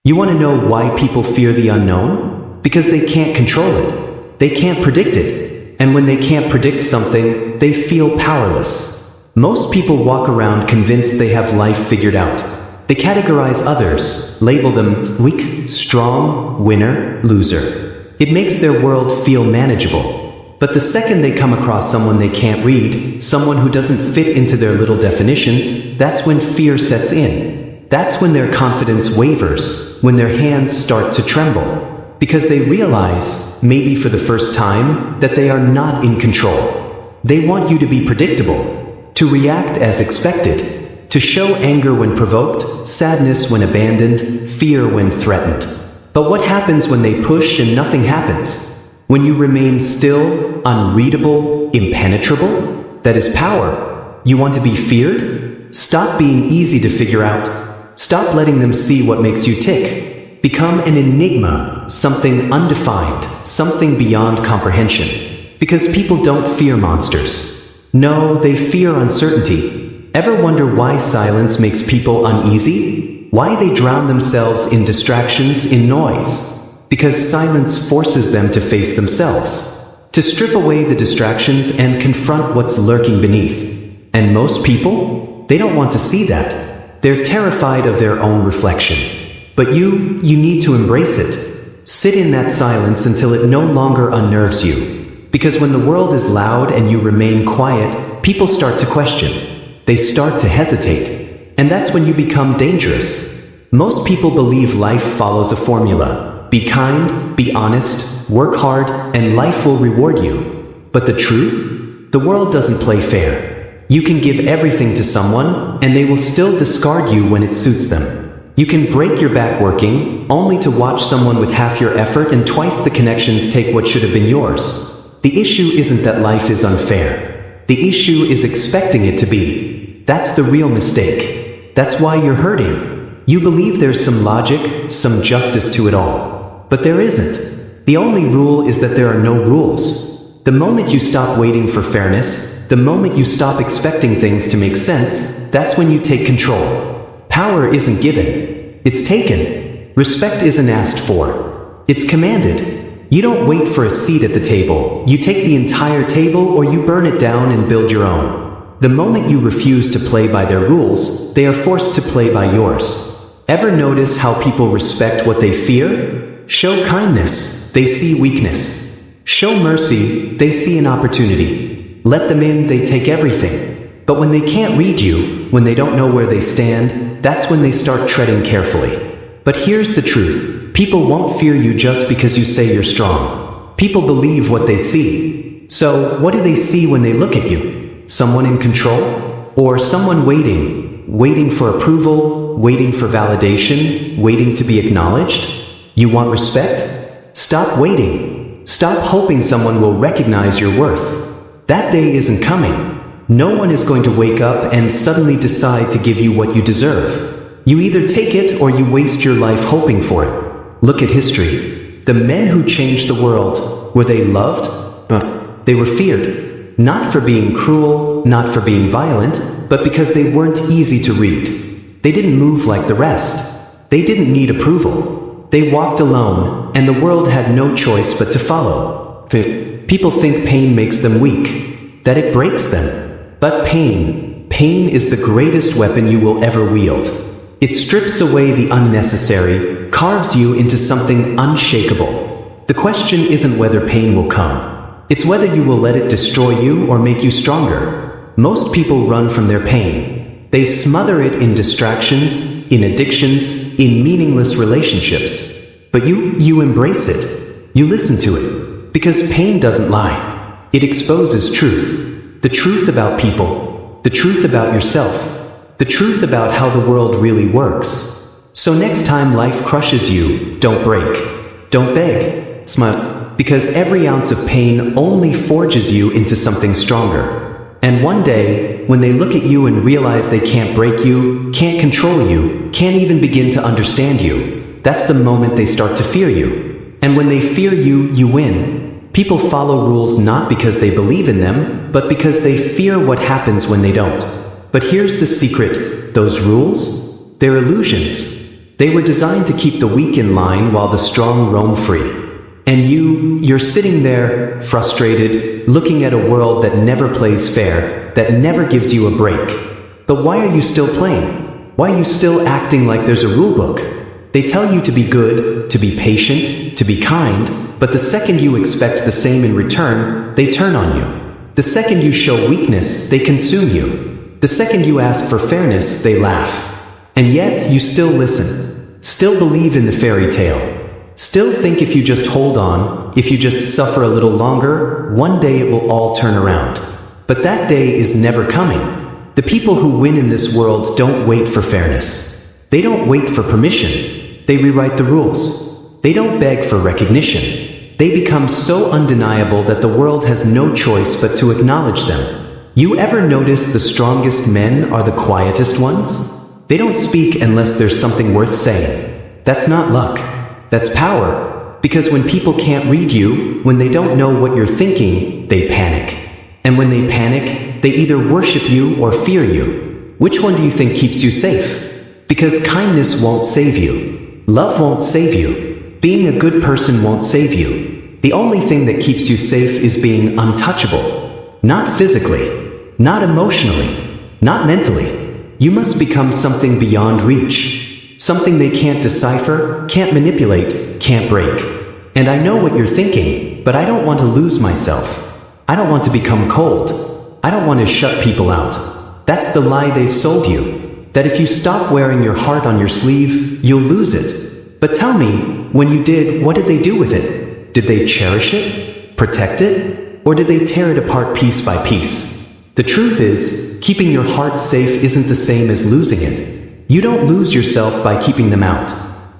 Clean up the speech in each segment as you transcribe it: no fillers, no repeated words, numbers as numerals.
You want to know why people fear the unknown? Because they can't control it. They can't predict it. And when they can't predict something, they feel powerless. Most people walk around convinced they have life figured out. They categorize others, label them weak, strong, winner, loser. It makes their world feel manageable. But the second they come across someone they can't read, someone who doesn't fit into their little definitions, that's when fear sets in. That's when their confidence wavers, when their hands start to tremble. Because they realize, maybe for the first time, that they are not in control. They want you to be predictable, to react as expected, to show anger when provoked, sadness when abandoned, fear when threatened. But what happens when they push and nothing happens? When you remain still, unreadable, impenetrable? That is power. You want to be feared? Stop being easy to figure out. Stop letting them see what makes you tick. Become an enigma, something undefined, something beyond comprehension. Because people don't fear monsters. No, they fear uncertainty. Ever wonder why silence makes people uneasy? Why they drown themselves in distractions, in noise? Because silence forces them to face themselves, to strip away the distractions and confront what's lurking beneath. And most people, they don't want to see that. They're terrified of their own reflection. But you need to embrace it. Sit in that silence until it no longer unnerves you. Because when the world is loud and you remain quiet, people start to question. They start to hesitate. And that's when you become dangerous. Most people believe life follows a formula. Be kind, be honest, work hard, and life will reward you. But the truth? The world doesn't play fair. You can give everything to someone, and they will still discard you when it suits them. You can break your back working, only to watch someone with half your effort and twice the connections take what should have been yours. The issue isn't that life is unfair. The issue is expecting it to be. That's the real mistake. That's why you're hurting. You believe there's some logic, some justice to it all. But there isn't. The only rule is that there are no rules. The moment you stop waiting for fairness, the moment you stop expecting things to make sense, that's when you take control. Power isn't given. It's taken. Respect isn't asked for. It's commanded. You don't wait for a seat at the table. You take the entire table or you burn it down and build your own. The moment you refuse to play by their rules, they are forced to play by yours. Ever notice how people respect what they fear? Show kindness, they see weakness. Show mercy, they see an opportunity. Let them in, they take everything. But when they can't read you, when they don't know where they stand, that's when they start treading carefully. But here's the truth. People won't fear you just because you say you're strong. People believe what they see. So, what do they see when they look at you? Someone in control? Or someone waiting for approval, waiting for validation, waiting to be acknowledged? You want respect? Stop waiting. Stop hoping someone will recognize your worth. That day isn't coming. No one is going to wake up and suddenly decide to give you what you deserve. You either take it or you waste your life hoping for it. Look at history. The men who changed the world, were they loved? They were feared. Not for being cruel, not for being violent, but because they weren't easy to read. They didn't move like the rest. They didn't need approval. They walked alone, and the world had no choice but to follow. People think pain makes them weak, that it breaks them. But pain is the greatest weapon you will ever wield. It strips away the unnecessary, carves you into something unshakable. The question isn't whether pain will come. It's whether you will let it destroy you or make you stronger. Most people run from their pain. They smother it in distractions, in addictions, in meaningless relationships. But you embrace it. You listen to it. Because pain doesn't lie. It exposes truth. The truth about people. The truth about yourself. The truth about how the world really works. So next time life crushes you, don't break. Don't beg. Smile. Because every ounce of pain only forges you into something stronger. And one day, when they look at you and realize they can't break you, can't control you, can't even begin to understand you, that's the moment they start to fear you. And when they fear you, you win. People follow rules not because they believe in them, but because they fear what happens when they don't. But here's the secret. Those rules? They're illusions. They were designed to keep the weak in line while the strong roam free. And you're sitting there, frustrated, looking at a world that never plays fair, that never gives you a break. But why are you still playing? Why are you still acting like there's a rule book? They tell you to be good, to be patient, to be kind, but the second you expect the same in return, they turn on you. The second you show weakness, they consume you. The second you ask for fairness, they laugh. And yet, you still listen. Still believe in the fairy tale. Still think if you just hold on, if you just suffer a little longer, one day it will all turn around. But that day is never coming. The people who win in this world don't wait for fairness. They don't wait for permission. They rewrite the rules. They don't beg for recognition. They become so undeniable that the world has no choice but to acknowledge them. You ever notice the strongest men are the quietest ones? They don't speak unless there's something worth saying. That's not luck. That's power. Because when people can't read you, when they don't know what you're thinking, they panic. And when they panic, they either worship you or fear you. Which one do you think keeps you safe? Because kindness won't save you. Love won't save you. Being a good person won't save you. The only thing that keeps you safe is being untouchable. Not physically, not emotionally, not mentally. You must become something beyond reach. Something they can't decipher, can't manipulate, can't break. And I know what you're thinking, but I don't want to lose myself. I don't want to become cold. I don't want to shut people out. That's the lie they've sold you. That if you stop wearing your heart on your sleeve, you'll lose it. But tell me, when you did, what did they do with it? Did they cherish it? Protect it? Or did they tear it apart piece by piece? The truth is, keeping your heart safe isn't the same as losing it. You don't lose yourself by keeping them out.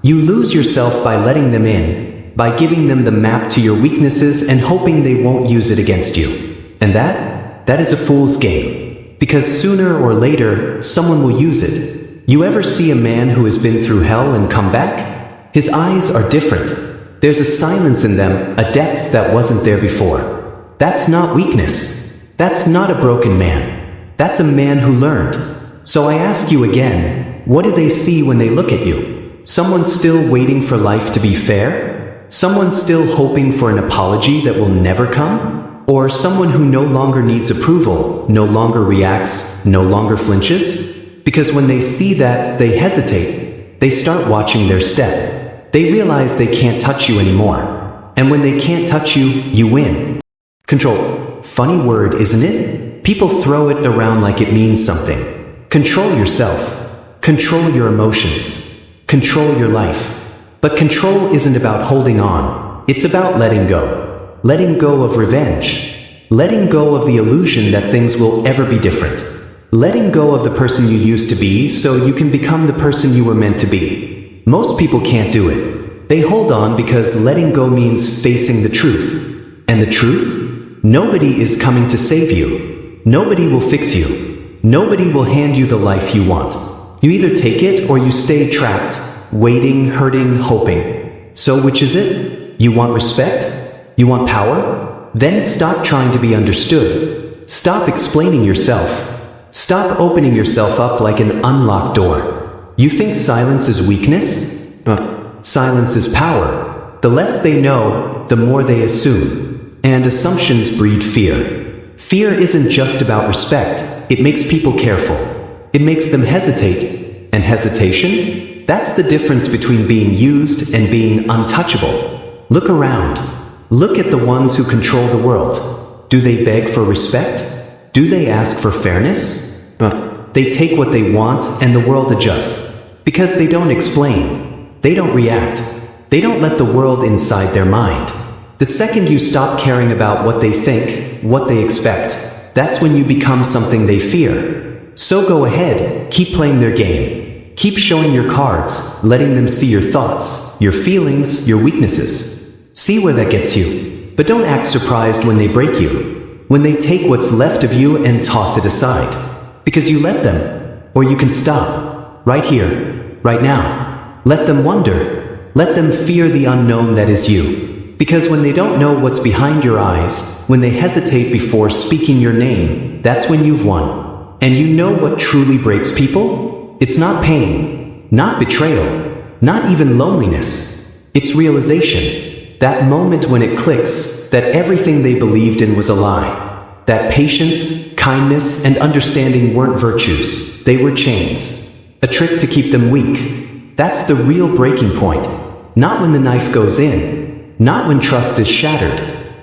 You lose yourself by letting them in, by giving them the map to your weaknesses and hoping they won't use it against you. And that is a fool's game. Because sooner or later, someone will use it. You ever see a man who has been through hell and come back? His eyes are different. There's a silence in them, a depth that wasn't there before. That's not weakness. That's not a broken man. That's a man who learned. So I ask you again, what do they see when they look at you? Someone still waiting for life to be fair? Someone still hoping for an apology that will never come? Or someone who no longer needs approval, no longer reacts, no longer flinches? Because when they see that, they hesitate. They start watching their step. They realize they can't touch you anymore. And when they can't touch you, you win. Control. Funny word, isn't it? People throw it around like it means something. Control yourself. Control your emotions. Control your life. But control isn't about holding on. It's about letting go. Letting go of revenge. Letting go of the illusion that things will ever be different. Letting go of the person you used to be so you can become the person you were meant to be. Most people can't do it. They hold on because letting go means facing the truth. And the truth? Nobody is coming to save you. Nobody will fix you. Nobody will hand you the life you want. You either take it or you stay trapped, waiting, hurting, hoping. So which is it? You want respect? You want power? Then stop trying to be understood. Stop explaining yourself. Stop opening yourself up like an unlocked door. You think silence is weakness? Silence is power. The less they know, the more they assume. And assumptions breed fear. Fear isn't just about respect. It makes people careful. It makes them hesitate. And hesitation? That's the difference between being used and being untouchable. Look around. Look at the ones who control the world. Do they beg for respect? Do they ask for fairness? They take what they want and the world adjusts. Because they don't explain. They don't react. They don't let the world inside their mind. The second you stop caring about what they think, what they expect, that's when you become something they fear. So go ahead, keep playing their game. Keep showing your cards, letting them see your thoughts, your feelings, your weaknesses. See where that gets you. But don't act surprised when they break you. When they take what's left of you and toss it aside. Because you let them. Or you can stop. Right here, right now. Let them wonder. Let them fear the unknown that is you. Because when they don't know what's behind your eyes, when they hesitate before speaking your name, that's when you've won. And you know what truly breaks people? It's not pain, not betrayal. not even loneliness. It's realization. That moment when it clicks that everything they believed in was a lie. That patience, kindness, and understanding weren't virtues. They were chains. A trick to keep them weak. That's the real breaking point. Not when the knife goes in. Not when trust is shattered.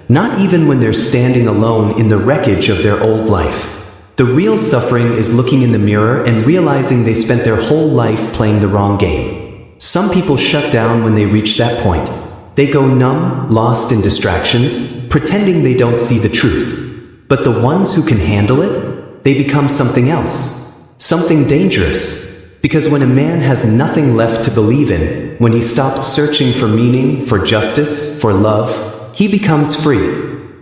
Not even when they're standing alone in the wreckage of their old life. The real suffering is looking in the mirror and realizing they spent their whole life playing the wrong game. Some people shut down when they reach that point. They go numb, lost in distractions, pretending they don't see the truth. But the ones who can handle it, they become something else. Something dangerous. Because when a man has nothing left to believe in, when he stops searching for meaning, for justice, for love, he becomes free.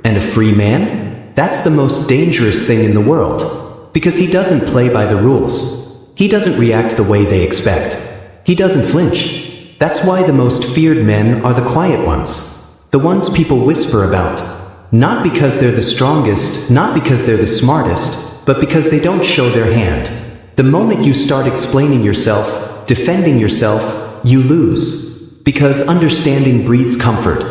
And a free man? That's the most dangerous thing in the world. Because he doesn't play by the rules. He doesn't react the way they expect. He doesn't flinch. That's why the most feared men are the quiet ones. The ones people whisper about. Not because they're the strongest, not because they're the smartest, but because they don't show their hand. The moment you start explaining yourself, defending yourself, you lose. Because understanding breeds comfort,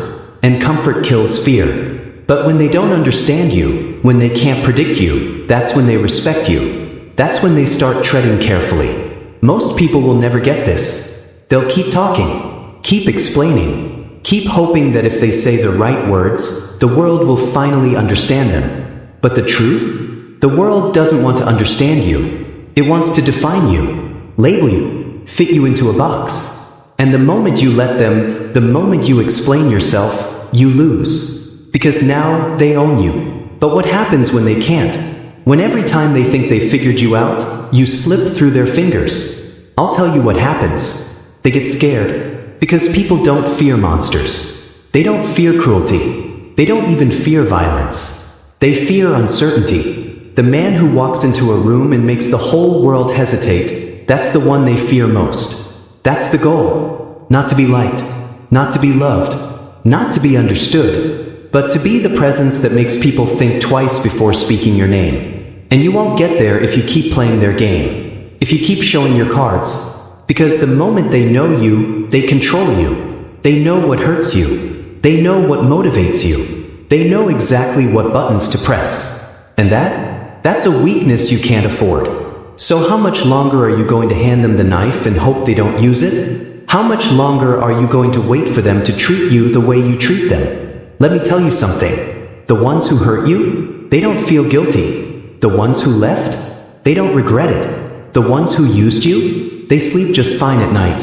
and comfort kills fear. But when they don't understand you, when they can't predict you, that's when they respect you. That's when they start treading carefully. Most people will never get this. They'll keep talking, keep explaining, keep hoping that if they say the right words, the world will finally understand them. But the truth? The world doesn't want to understand you. It wants to define you, label you, fit you into a box. And the moment you let them, the moment you explain yourself, you lose. Because now they own you. But what happens when they can't? When every time they think they figured you out, you slip through their fingers. I'll tell you what happens. They get scared. Because people don't fear monsters. They don't fear cruelty. They don't even fear violence. They fear uncertainty. The man who walks into a room and makes the whole world hesitate, that's the one they fear most. That's the goal. Not to be liked. Not to be loved. Not to be understood. But to be the presence that makes people think twice before speaking your name. And you won't get there if you keep playing their game. If you keep showing your cards. Because the moment they know you, they control you. They know what hurts you. They know what motivates you. They know exactly what buttons to press. And that's a weakness you can't afford. So how much longer are you going to hand them the knife and hope they don't use it? How much longer are you going to wait for them to treat you the way you treat them? Let me tell you something. The ones who hurt you, they don't feel guilty. The ones who left, they don't regret it. The ones who used you, they sleep just fine at night.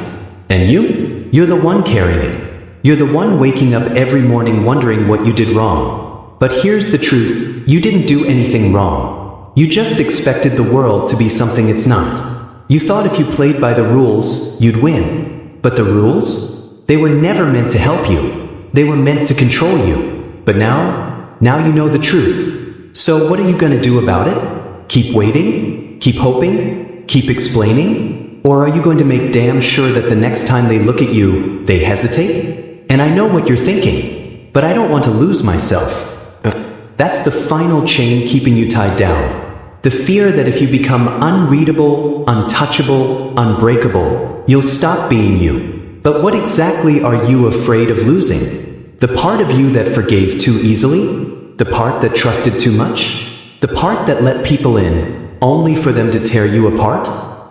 And you're the one carrying it. You're the one waking up every morning wondering what you did wrong. But here's the truth, you didn't do anything wrong. You just expected the world to be something it's not. You thought if you played by the rules, you'd win. But the rules? They were never meant to help you. They were meant to control you. But now you know the truth. So what are you going to do about it? Keep waiting? Keep hoping? Keep explaining? Or are you going to make damn sure that the next time they look at you, they hesitate? And I know what you're thinking, but I don't want to lose myself. That's the final chain keeping you tied down. The fear that if you become unreadable, untouchable, unbreakable, you'll stop being you. But what exactly are you afraid of losing? The part of you that forgave too easily? The part that trusted too much? The part that let people in, only for them to tear you apart?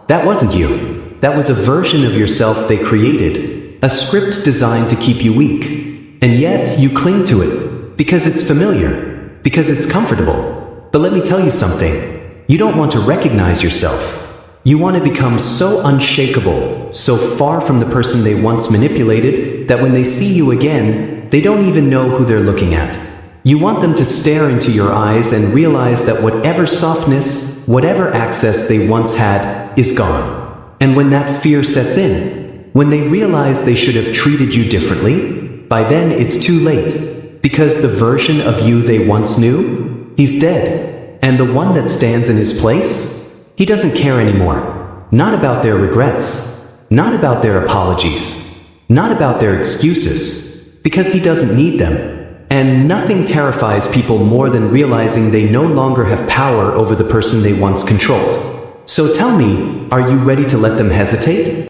That wasn't you. That was a version of yourself they created. A script designed to keep you weak. And yet, you cling to it. Because it's familiar. Because it's comfortable. But let me tell you something. You don't want to recognize yourself. You want to become so unshakable, so far from the person they once manipulated, that when they see you again, they don't even know who they're looking at. You want them to stare into your eyes and realize that whatever softness, whatever access they once had, is gone. And when that fear sets in, when they realize they should have treated you differently, by then it's too late. Because the version of you they once knew, he's dead. And the one that stands in his place? He doesn't care anymore. Not about their regrets. Not about their apologies. Not about their excuses. Because he doesn't need them. And nothing terrifies people more than realizing they no longer have power over the person they once controlled. So tell me, are you ready to let them hesitate?